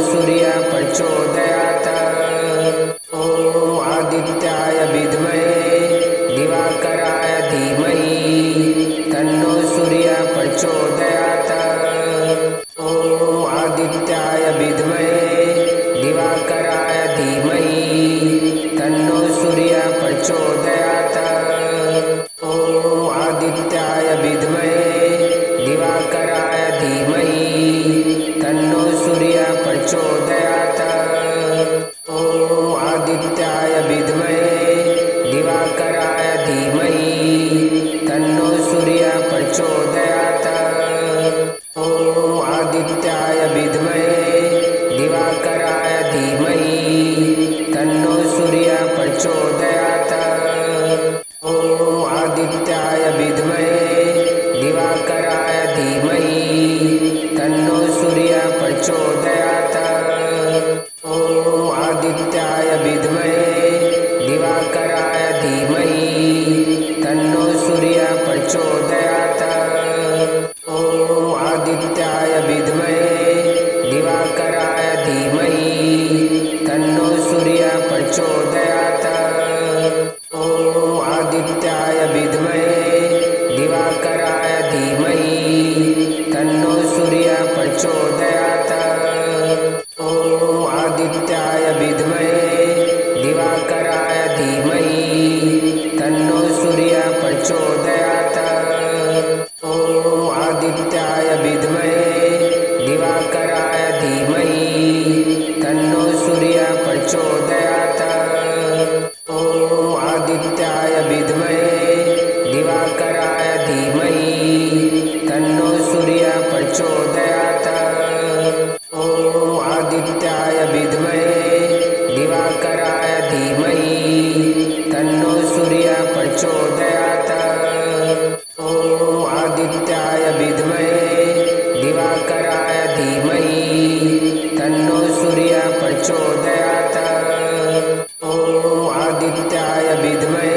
सूर्य प्रचोदयात्। ॐ आदित्याय विद्महे दिवाकराय धीमहि तन्नो सूर्य प्रचोदयात्। ॐ आदित्याय विद्महे दिवाकराय धीमहि तन्नो सूर्य प्रचोदयात्। ॐ आदित्याय विद्महे दिवाकराय धीमहि तन्नो सूर्य प्रचोदयात्। ॐ आदित्याय विद्महे दिवाकराय धीमहि तन्नो सूर्य प्रचोदयात्। ॐ आदित्याय विद्महे दिवाकराय धीमहि तन्नो सूर्य प्रचोदयात्। ॐ आदित्याय विद्महे दिवाकराय धीमहि तन्नो सूर्य प्रचोदयात्। ॐ आदित्याय विद्महे दिवाकराय धीमहि तन्नो सूर्य प्रचोदयात्। ॐ आदित्याय विद्महे दिवाकराय धीमहि तन्नो सूर्य प्रचोदयात्। ॐ आदित्याय विद्महे दिवाकराय धीमहि तन्नो सूर्य प्रचोदयात्। ॐ आदित्याय विद्महे दिवाकराय धीमहि तन्नो सूर्य प्रचोदयात्। ॐ आदित्याय विद्महे दिवाकराय धीमहि तन्नो सूर्य प्रचोदयात्। ॐ आदित्याय विद्महे दिवाकराय धीमहि तन्नो सूर्य प्रचोदयात्। ॐ आदित्याय विद्महे दिवाकराय धीमहि तन्नो सूर्य प्रचोदयात्। ॐ आदित्याय विद्महे दिवाकराय धीमहि तन्नो सूर्य प्रचोदयात्। ॐ आदित्याय विद्महे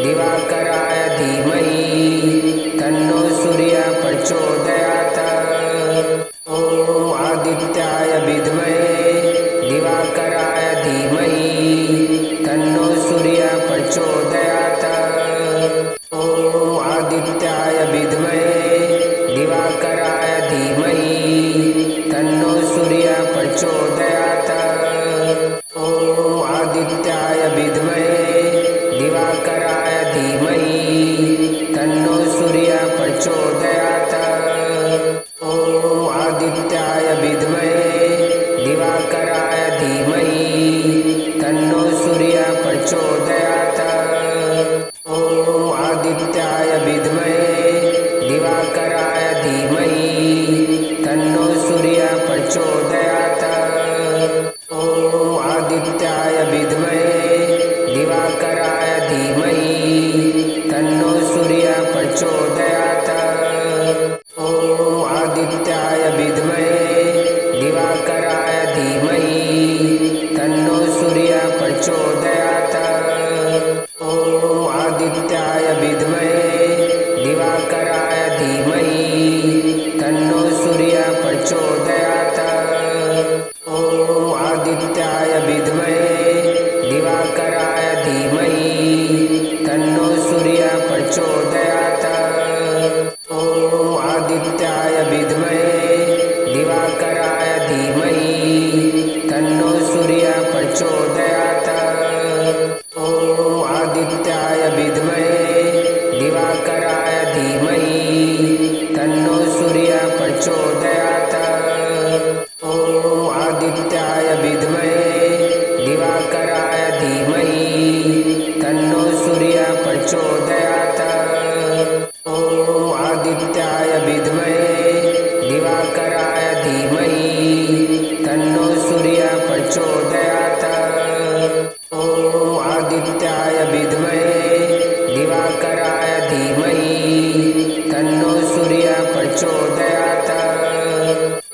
दिवाकराय धीमहि तन्नो सूर्य प्रचोदयात्। ॐ आदित्याय विद्महे दिवाकराय धीमहि तन्नो सूर्य प्रचोदयात्। ॐ आदित्याय विद्महे दिवाकराय धीमहि तन्नो सूर्य प्रचोदयात्। ॐ आदित्याय विद्महे दिवाकराय धीमहि तन्नो सूर्य प्रचोदयात्। ॐ आदित्याय विद्महे दिवाकराय धीमहि तन्नो सूर्य प्रचोदयात्। ॐ आदित्याय विद्महे दिवाकराय धीमहि तन्नो सूर्य प्रचोदयात्। ॐ आदित्याय विद्महे दिवाकराय धीमहि तन्नो सूर्य प्रचोदयात्। ॐ आदित्याय विद्महे दिवाकराय धीमहि तन्नो सूर्य प्रचोदयात्। ॐ आदित्याय विद्महे दिवाकराय धीमहि तन्नो सूर्य प्रचोदयात्। ॐ आदित्याय विद्महे दिवाकराय धीमहि तन्नो सूर्य प्रचोदयात्। ॐ आदित्याय विद्महे दिवाकराय धीमहि तन्नो सूर्य प्रचोदयात्। ॐ आदित्याय विद्महे दिवाकराय धीमहि तन्नो सूर्य प्रचोदयात्। ॐ आदित्याय विद्महे दिवाकराय धीमहि तन्नो सूर्य प्रचोदयात्। ॐ आदित्याय विद्महे दिवाकराय धीमहि तन्नो सूर्य प्रचोदयात्। ॐ आदित्याय विद्महे दिवाकराय धीमहि तन्नो सूर्य प्रचोदयात्।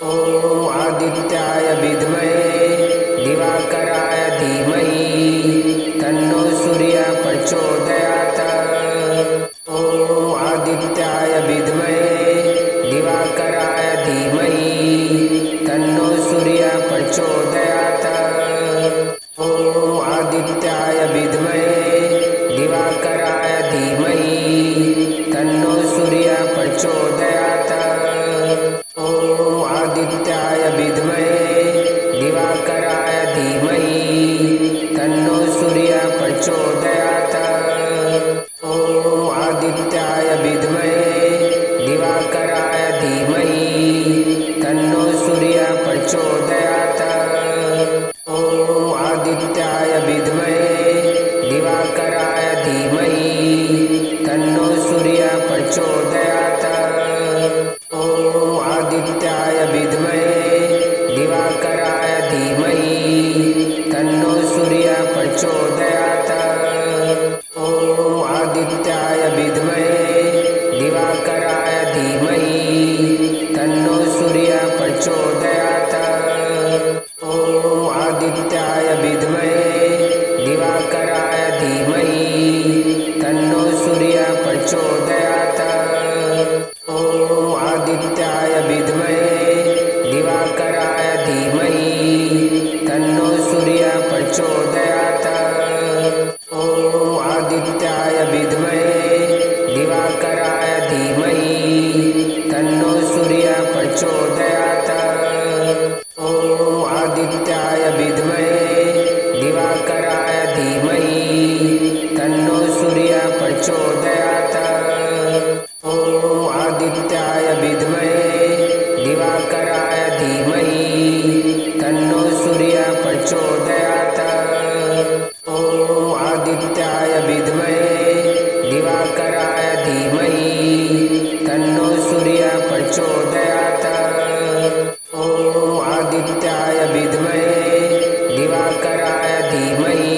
ॐ आदित्याय विद्महे दिवाकराय धीमहि तन्नो सूर्य प्रचोदयात्। ॐ आदित्याय विद्महे दिवाकराय धीमहि तन्नो सूर्य प्रचोदयात्। ॐ आदित्याय विद्महे दिवाकराय धीमहि तन्नो सूर्यः प्रचोदयात्। ॐ आदित्याय विद्महे दिवाकराय धीमहि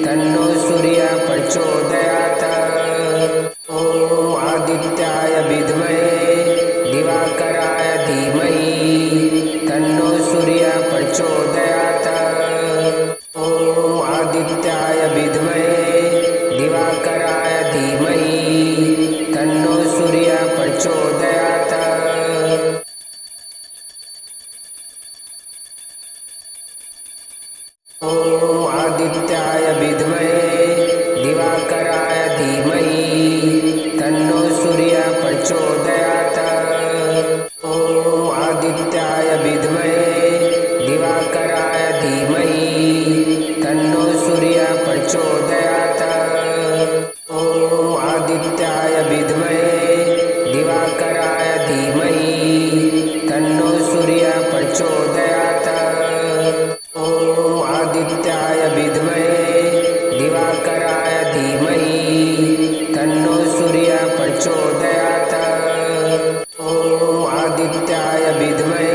तन्नो सूर्यः प्रचोदयात्। ॐ आदित्याय विद्महे दिवाकराय धीमहि तन्नो सूर्यः प्रचोदयात्। ॐ आदित्याय विद्महे दिवाकराय धीमहि तन्नो सूर्यः प्रचोदयात्। ॐ आदित्याय विद्महे दिवाकराय धीमहि तन्नो सूर्यः प्रचोदयात्। ॐ आदित्याय विद्महे दिवाकराय धीमहि तन्नो सूर्यः प्रचोदयात्। ॐ आदित्याय विद्महे दिवाकराय धीमहि तन्नो सूर्यः प्रचोदयात्। ॐ आदित्याय विद्महे दिवाकराय धीमहि तन्नो सूर्यः प्रचोदयात्। ॐ आदित्याय विद्महे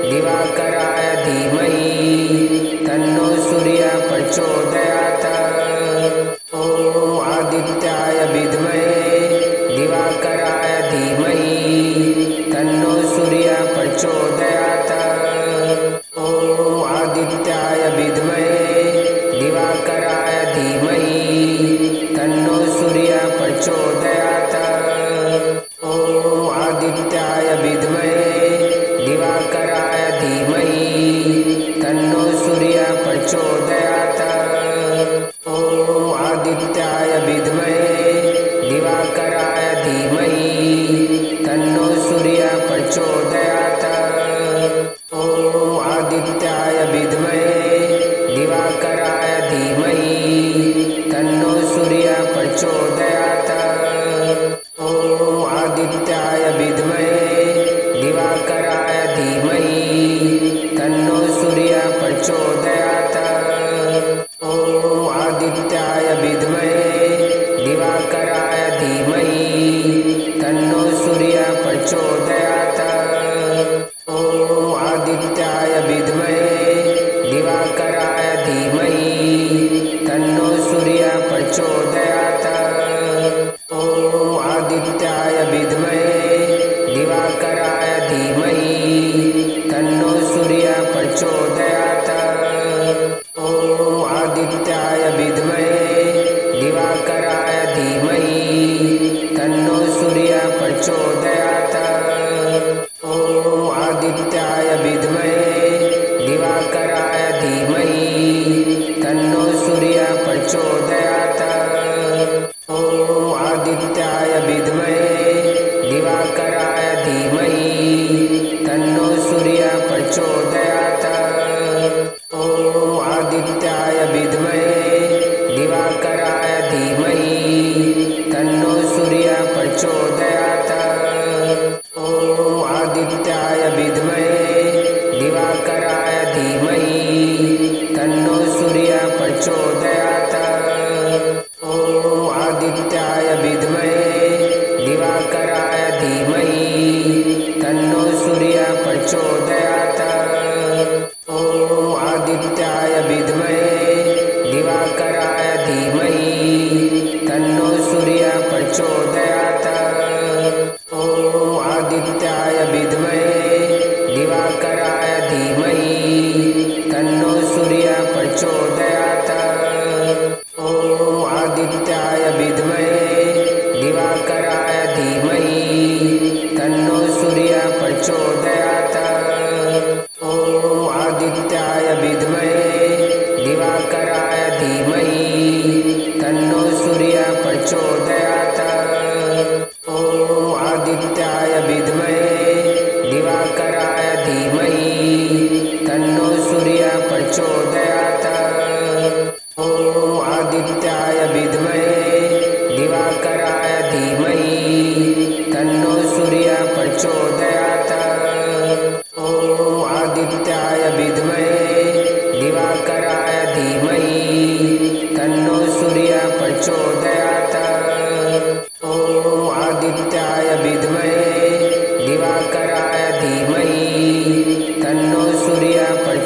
दिवाकराय धीमहि तन्नो सूर्यः प्रचोदयात्। ॐ आदित्याय विद्महे दिवाकराय धीमहि तन्नो सूर्यः प्रचोदयात्। ॐ आदित्याय विद्महे दिवाकराय धीमहि तन्नो सूर्यः प्रचोदयात्। ॐ आदित्याय विद्महे दिवाकराय धीमहि तन्नो सूर्यः प्रचोदयात्। ॐ आदित्याय विद्महे दिवाकराय धीमहि तन्नो सूर्यः प्रचोदयात्। ॐ आदित्याय विद्महे दिवाकराय धीमहि तन्नो सूर्यः प्रचोदयात्। ॐ आदित्याय विद्महे दिवाकराय धीमहि तन्नो सूर्यः प्रचोदयात्। ॐ आदित्याय विद्महे दिवाकराय धीमहि तन्नो सूर्यः प्रचोदयात्। ॐ आदित्याय विद्महे दिवाकराय धीमहि तन्नो सूर्यः प्रचोदयात्। ॐ आदित्याय विद्महे दिवाकराय धीमहि तन्नो सूर्यः प्रचोदयात्। ॐ आदित्याय विद्महे दिवाकराय धीमहि तन्नो सूर्यः प्रचोदयात्। ॐ आदित्याय विद्महे दिवाकराय धीमहि तन्नो सूर्यः प्रचोदयात्। ॐ आदित्याय विद्महे दिवाकराय धीमहि तन्नो सूर्यः प्रचोदयात्। ॐ आदित्याय विद्महे दिवाकराय धीमहि तन्नो सूर्यः प्रचोदयात्। ॐ आदित्याय विद्महे दिवाकराय धीमहि तन्नो सूर्यः प्रचोदयात्। ॐ आदित्याय विद्महे दिवाकराय धीमहि तन्नो सूर्यः प्रचोदयात्। ॐ आदित्याय विद्महे दिवाकराय धीमहि तन्नो सूर्यः प्रचोदयात्। ॐ आदित्याय विद्महे दिवाकराय धीमहि तन्नो सूर्यः प्रचोदयात्। ॐ आदित्याय विद्महे दिवाकराय धीमहि तन्नो सूर्यः प्रचोदयात्। ॐ आदित्याय विद्महे दिवाकराय धीमहि तन्नो सूर्यः प्रचोदयात्। ॐ आदित्याय विद्महे दिवाकराय धीमहि तन्नो सूर्यः प्रचोदयात्। ॐ आदित्याय विद्महे दिवाकराय धीमहि तन्नो सूर्यः प्रचोदयात्। ॐ आदित्याय विद्महे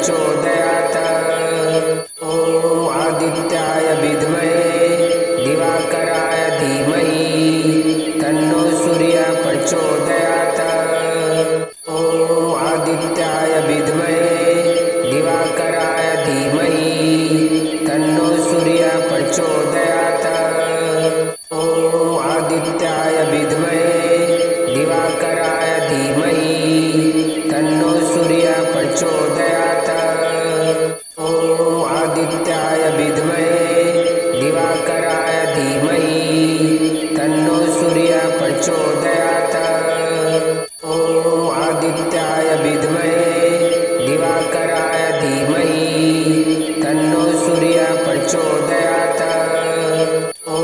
प्रचोदयात्। ॐ आदित्याय विद्महे दिवाकराय धीमहि तन्नो सूर्यः प्रचोदयात्। ॐ आदित्याय विद्महे दिवाकराय धीमहि तन्नो सूर्यः प्रचोदयात्। ॐ आदित्याय विद्महे दिवाकराय धीमहि तन्नो सूर्यः प्रचोदयात्। ॐ आदित्याय विद्महे दिवाकराय धीमहि तन्नो सूर्यः प्रचोदयात्। ॐ आदित्याय विद्महे दिवाकराय धीमहि तन्नो सूर्यः प्रचोदयात्। ॐ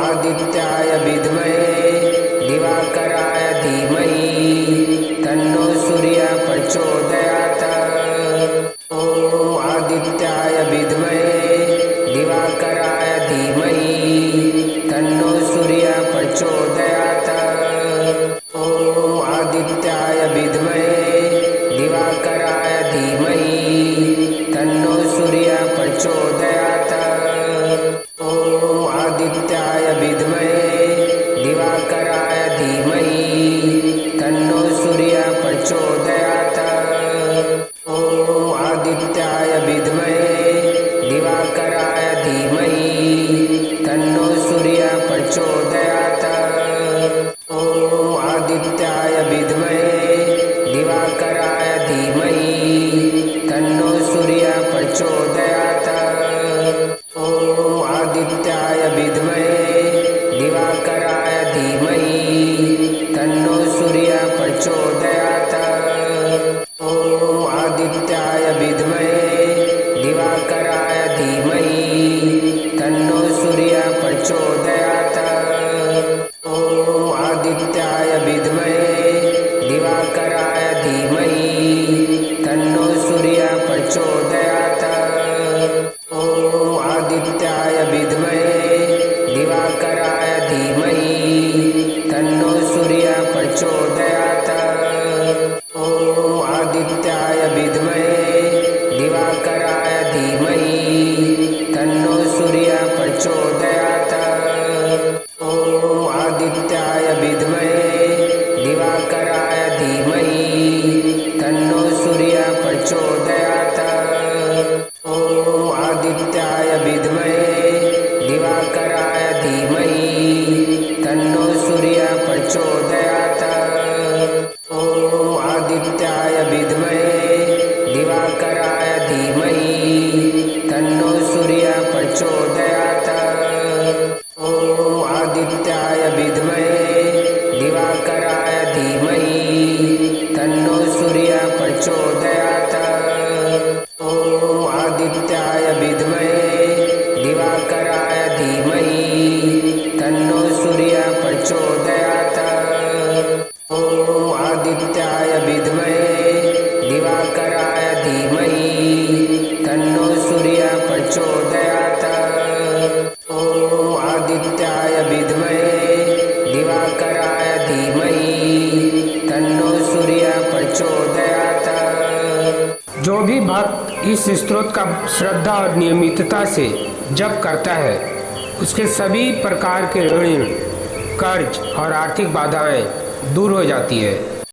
आदित्याय विद्महे दिवाकराय धीमहि तन्नो सूर्यः प्रचोदयात्। ॐ आदित्याय विद्महे दिवाकराय धीमहि तन्नो सूर्यः प्रचोदयात्। ॐ आदित्याय विद्महे दिवाकराय धीमहि तन्नो सूर्यः प्रचोदयात्। ॐ आदित्याय विद्महे दिवाकराय धीमहि तन्नो सूर्यः प्रचोदयात्। ॐ आदित्याय विद्महे दिवाकराय धीमहि तन्नो सूर्यः प्रचोदयात्। ॐ आदित्याय विद्महे दिवाकराय धीमहि तन्नो सूर्यः प्रचोदयात्। ॐ आदित्याय विद्महे दिवाकराय धीमहि तन्नो सूर्यः प्रचोदयात्। ॐ आदित्याय विद्महे दिवाकराय धीमहि तन्नो सूर्यः प्रचोदयात्। ॐ आदित्याय विद्महे दिवाकराय धीमहि तन्नो सूर्यः प्रचोदयात्। ॐ आदित्याय विद्महे दिवाकराय धीमहि तन्नो सूर्यः प्रचोदयात्। ॐ आदित्याय विद्महे दिवाकराय धीमहि तन्नो सूर्यः प्रचोदयात्। ॐ आदित्याय विद्महे दिवाकराय धीमहि तन्नो सूर्यः प्रचोदयात्। ॐ आदित्याय विद्महे दिवाकराय धीमहि तन्नो सूर्यः प्रचोदयात्। ॐ आदित्याय विद्महे दिवाकराय धीमहि तन्नो सूर्यः प्रचोदयात्। ॐ आदित्याय विद्महे दिवाकराय धीमहि तन्नो सूर्यः प्रचोदयात्। ॐ आदित्याय विद्महे दिवाकराय धीमहि तन्नो सूर्यः प्रचोदयात्। ॐ आदित्याय विद्महे दिवाकराय धीमहि तन्नो सूर्यः प्रचोदयात्। ॐ आदित्याय विद्महे दिवाकराय धीमहि तन्नो सूर्यः प्रचोदयात्। जो भी भक्त इस स्तोत्र का श्रद्धा और नियमितता से जप करता है उसके सभी प्रकार के ऋण, कर्ज और आर्थिक बाधाएं दूर हो जाती है।